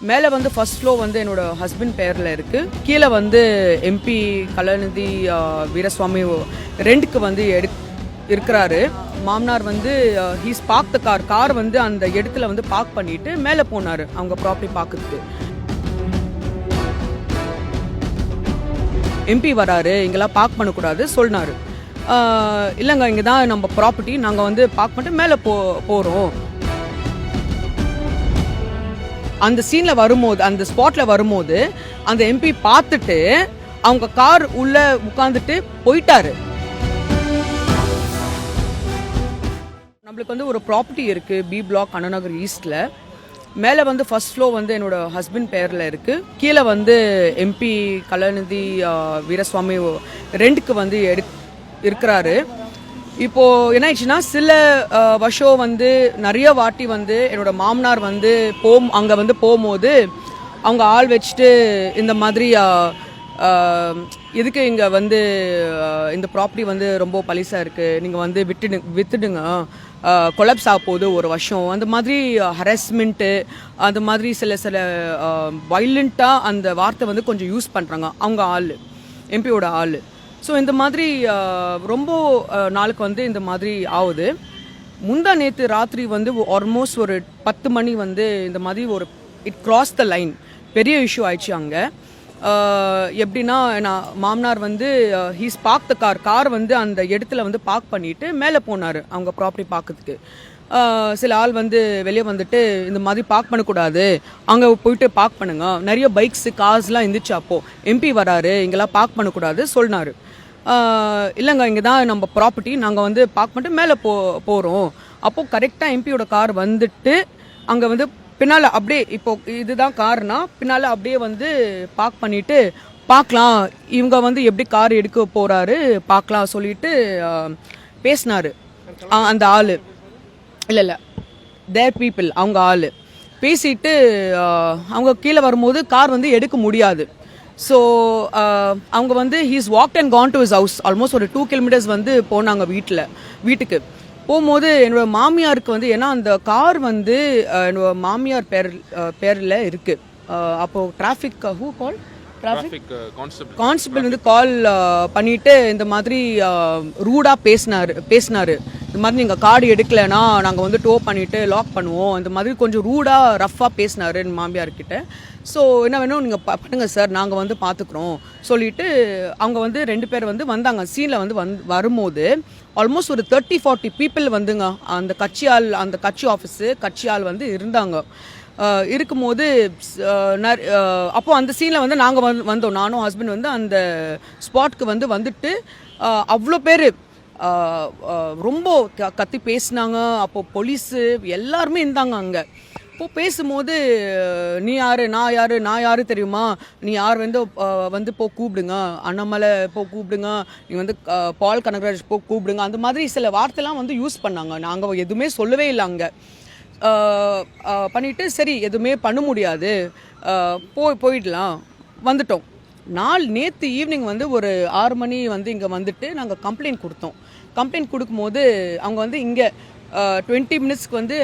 மேலே வந்து first floor வந்து என்னோட ஹஸ்பண்ட் பேரில் இருக்குது. கீழே வந்து எம்பி கலாநிதி வீரசுவாமி ரெண்டுக்கு வந்து இருக்கிறாரு. மாமனார் வந்து ஹீஸ் பார்க் த கார் வந்து அந்த இடத்துல வந்து பார்க் பண்ணிட்டு மேலே போனார் அவங்க ப்ராப்பர்ட்டி பார்க்கறதுக்கு. எம்பி வராரு, இங்கெல்லாம் பார்க் பண்ணக்கூடாது சொன்னார். இல்லைங்க, இங்கே தான் நம்ம ப்ராப்பர்ட்டி, நாங்கள் வந்து பார்க் பண்ணிட்டு மேலே போகிறோம். அந்த சீனில் வரும்போது, அந்த ஸ்பாட்டில் வரும்போது அந்த எம்பி பார்த்துட்டு அவங்க கார் உள்ள உட்காந்துட்டு போயிட்டாரு. நம்மளுக்கு வந்து ஒரு ப்ராப்பர்ட்டி இருக்குது பி பிளாக் அண்ணாநகர் ஈஸ்டில். மேலே வந்து ஃபர்ஸ்ட் ஃப்ளோர் வந்து என்னோட ஹஸ்பண்ட் பேரில் இருக்குது. கீழே வந்து எம்பி கலாநிதி வீரசுவாமி ரெண்டுக்கு வந்து இருக்கிறாரு. இப்போது என்ன ஆயிடுச்சுன்னா, சில வருஷம் வந்து நிறைய வாட்டி வந்து என்னோட மாமனார் வந்து அங்கே வந்து போகும்போது அவங்க ஆள் வச்சுட்டு இந்த மாதிரி எதுக்கு இங்கே வந்து இந்த ப்ராப்பர்ட்டி வந்து ரொம்ப பலிசாக இருக்குது, நீங்கள் வந்து வித்துடுங்க, கொலாப்ஸ் ஆக போகுது ஒரு வருஷம், அந்த மாதிரி ஹராஸ்மெண்ட்டு, அந்த மாதிரி சில வைலண்ட்டாக அந்த வார்த்தை வந்து கொஞ்சம் யூஸ் பண்ணுறாங்க அவங்க ஆள், எம்பியோட ஆள். ஸோ இந்த மாதிரி ரொம்ப நாளுக்கு வந்து இந்த மாதிரி ஆகுது. முந்தா நேற்று ராத்திரி வந்து ஆல்மோஸ்ட் ஒரு 10 மணி வந்து இந்த மாதிரி ஒரு இட் கிராஸ் த லைன், பெரிய இஷ்யூ ஆயிடுச்சு அங்கே. எப்படின்னா, நான் மாமனார் வந்து ஹீஸ் பார்க் த கார் வந்து அந்த இடத்துல வந்து பார்க் பண்ணிவிட்டு மேலே போனார் அவங்க ப்ராப்பர்ட்டி பார்க்கறதுக்கு. சில ஆள் வந்து வெளியே வந்துட்டு இந்த மாதிரி பார்க் பண்ணக்கூடாது, அங்கே போயிட்டு பார்க் பண்ணுங்க, நிறைய பைக்ஸு கார்ஸ்லாம் இருந்துச்சு. அப்போது எம்பி வராரு, இங்கெல்லாம் பார்க் பண்ணக்கூடாது சொன்னார். இல்லைங்க, இங்கே தான் நம்ம ப்ராப்பர்ட்டி, நாங்கள் வந்து பார்க் பண்ணிட்டு மேலே போகிறோம். அப்போது கரெக்டாக எம்பியோட கார் வந்துட்டு அங்கே வந்து பின்னால் அப்படியே, இப்போது இதுதான் கார்னா பின்னால் அப்படியே வந்து பார்க் பண்ணிவிட்டு பார்க்கலாம், இவங்க வந்து எப்படி கார் எடுக்க போகிறாரு பார்க்கலாம் சொல்லிட்டு பேசினார் அந்த ஆள். இல்லை தேர் பீப்புள், அவங்க ஆள் பேசிட்டு அவங்க கீழே வரும்போது கார் வந்து எடுக்க முடியாது. ஸோ அவங்க வந்து he's walked and Khan to his house. Almost ஒரு 2 கிலோமீட்டர்ஸ் வந்து போனாங்க வீட்டுக்கு. போகும்போது என்னோட மாமியாருக்கு வந்து, ஏன்னா அந்த கார் வந்து என்னோட மாமியார் பேரில் இருக்குது. அப்போது டிராஃபிக் கான்ஸ்டபிள் வந்து கால் பண்ணிவிட்டு இந்த மாதிரி ரூடாக பேசினார். இந்த மாதிரி நீங்கள் கார்டு எடுக்கலைன்னா நாங்கள் வந்து டோ பண்ணிவிட்டு லாக் பண்ணுவோம், இந்த மாதிரி கொஞ்சம் ரூடாக ரஃப்பாக பேசினார் என் மாமியார்கிட்ட. ஸோ என்ன வேணும் நீங்கள் பண்ணுங்கள் சார், நாங்கள் வந்து பார்த்துக்குறோம் சொல்லிவிட்டு அவங்க வந்து 2 பேர் வந்து வந்தாங்க. சீனில் வந்து வரும்போது ஆல்மோஸ்ட் ஒரு 30-40 பீப்புள் வந்துங்க அந்த கட்சி ஆஃபீஸு கட்சி ஆள் வந்து இருந்தாங்க. இருக்கும்போது அப்போது அந்த சீனில் வந்து நாங்கள் வந்தோம், நானும் ஹஸ்பண்ட் வந்து அந்த ஸ்பாட்க்கு வந்துட்டு அவ்வளோ பேர் ரொம்ப கத்தி பேசினாங்க. அப்போது போலீஸு எல்லாருமே இருந்தாங்க அங்கே. இப்போது பேசும்போது, நீ யார், நான் யார் தெரியுமா, நீ யார் வந்து கூப்பிடுங்க, அண்ணாமலை கூப்பிடுங்க, நீ வந்து பால் கனகராஜ் கூப்பிடுங்க, அந்த மாதிரி சில வார்த்தைலாம் வந்து யூஸ் பண்ணாங்க. நாங்கள் எதுவுமே சொல்லவே இல்லை அங்கே. பண்ணிவிட்டு சரி எதுவுமே பண்ண முடியாது, போயிடலாம் வந்துட்டோம். நேற்று ஈவினிங் வந்து ஒரு 6 மணி வந்து இங்கே வந்துட்டு நாங்கள் கம்ப்ளைண்ட் கொடுத்தோம். கம்ப்ளைண்ட் கொடுக்கும்போது அவங்க வந்து இங்கே 20 மினிட்ஸ்க்கு வந்து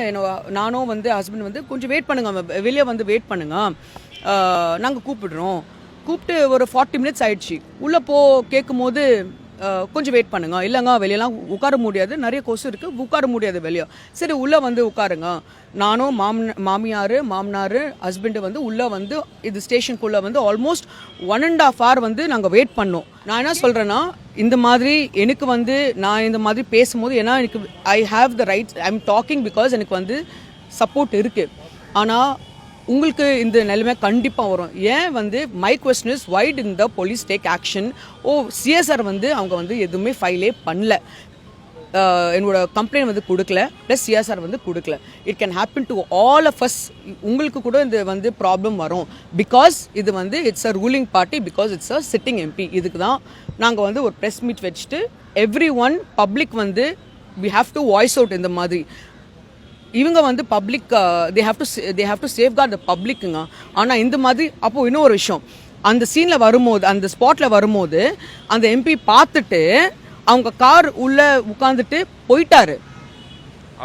நானும் வந்து ஹஸ்பண்ட் வந்து கொஞ்சம் வெயிட் பண்ணுங்க, வெளியே வந்து வெயிட் பண்ணுங்க, நாங்கள் கூப்பிட்டு ஒரு 40 மினிட்ஸ் ஆயிடுச்சு. உள்ளே கேட்கும்போது கொஞ்சம் வெயிட் பண்ணுங்க, இல்லைங்க வெளியெல்லாம் உட்கார முடியாது, நிறைய கொசு இருக்குது, உட்கார முடியாது வெளியே. சரி உள்ளே வந்து உட்காருங்க. நானும் மாமனார் ஹஸ்பண்டு வந்து உள்ளே வந்து இது ஸ்டேஷனுக்குள்ளே வந்து ஆல்மோஸ்ட் 1.5 hour வந்து நாங்கள் வெயிட் பண்ணோம். நான் என்ன சொல்கிறேன்னா, இந்த மாதிரி எனக்கு வந்து நான் இந்த மாதிரி பேசும்போது, ஏன்னா எனக்கு I have the rights, I am talking because எனக்கு வந்து சப்போர்ட் இருக்குது. ஆனால் உங்களுக்கு இந்த நிலைமை கண்டிப்பாக வரும். ஏன் வந்து my question is why did the police take action? CSR வந்து அவங்க வந்து எதுவுமே ஃபைலே பண்ணல, என்னோட கம்ப்ளைண்ட் வந்து கொடுக்கல, ப்ளஸ் சிஎஸ்ஆர் வந்து கொடுக்கல. It can happen to all of us. உங்களுக்கு கூட இது வந்து ப்ராப்ளம் வரும். பிகாஸ் இது வந்து it's a ruling party, because it's a sitting MP. இதுக்கு தான் நாங்கள் வந்து ஒரு ப்ரெஸ் மீட் வச்சுட்டு எவ்ரி ஒன் பப்ளிக் வந்து we have to voice out. இந்த மாதிரி இவங்க வந்து public they have to safeguard the பப்ளிக்குங்க. ஆனால் இந்த மாதிரி அப்போது இன்னொரு விஷயம், அந்த சீனில் வரும்போது, அந்த ஸ்பாட்டில் வரும்போது அந்த எம்பி பார்த்துட்டு அவங்க கார் உள்ளே உட்காந்துட்டு போயிட்டாரு.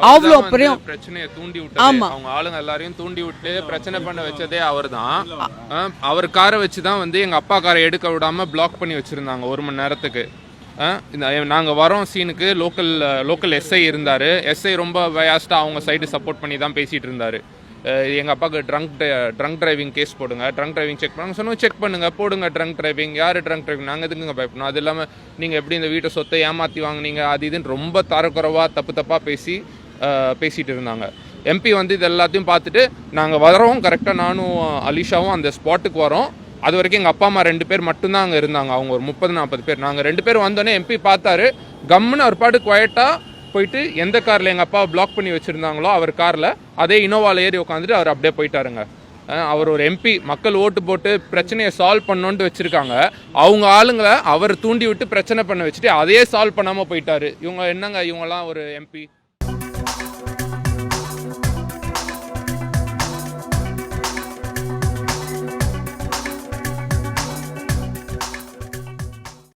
அவ்வளோ பெரிய பிரச்சனையை தூண்டி விட்டு அவங்க ஆளுங்க எல்லாரையும் தூண்டி விட்டு பிரச்சனை பண்ண வச்சதே அவர் தான். அவர் காரை வச்சு தான் வந்து எங்கள் அப்பா காரை எடுக்க விடாம பிளாக் பண்ணி வச்சுருந்தாங்க 1 மணி நேரத்துக்கு. நாங்கள் வரோம் சீனுக்கு, லோக்கல் எஸ்ஐ இருந்தார். எஸ்ஐ ரொம்ப வயாஸ்டாக அவங்க சைடு சப்போர்ட் பண்ணி தான் பேசிகிட்டு இருந்தார். எங்கள் அப்பாவுக்கு ட்ரங்க் டிரைவிங் கேஸ் போடுங்க, ட்ரங்க் டிரைவிங் செக் பண்ணுங்க சொன்னோம். செக் பண்ணுங்கள், போடுங்க ட்ரங்க் டிரைவிங். யார் ட்ரங்க் டிரைவிங்? நாங்கள் எதுக்குங்க பயப்படணும்? அது இல்லாமல் நீங்கள் எப்படி இந்த வீட்டை சொத்தை ஏமாற்றி வாங்கினீங்க, அது இதுன்னு ரொம்ப தரக்குறைவாக தப்பாக பேசிகிட்டு இருந்தாங்க. எம்பி வந்து இது எல்லாத்தையும் பார்த்துட்டு நாங்கள் வரோம் கரெக்டாக, நானும் அலிஷாவும் அந்த ஸ்பாட்டுக்கு வரோம். அது வரைக்கும் எங்கள் அப்பா அம்மா 2 பேர் மட்டும்தான் அங்கே இருந்தாங்க. அவங்க ஒரு 30-40 பேர். நாங்கள் 2 பேர் வந்தோடனே எம்பி பார்த்தாரு. கம்முன்னு அவர் பாட்டு குவைட்டாக போயிட்டு எந்த காரில் எங்கள் அப்பாவை பிளாக் பண்ணி வச்சுருந்தாங்களோ அவர் காரில் அதே இனோவாவில் ஏறி உட்காந்துட்டு அவர் அப்படியே போயிட்டாருங்க. அவர் ஒரு எம்பி, மக்கள் ஓட்டு போட்டு பிரச்சனையை சால்வ் பண்ணோன்ட்டு வச்சுருக்காங்க. அவங்க ஆளுங்களை அவர் தூண்டி விட்டு பிரச்சனை பண்ண வச்சுட்டு அதையே சால்வ் பண்ணாமல் போயிட்டாரு. இவங்க என்னங்க, இவங்கெல்லாம் ஒரு எம்பி?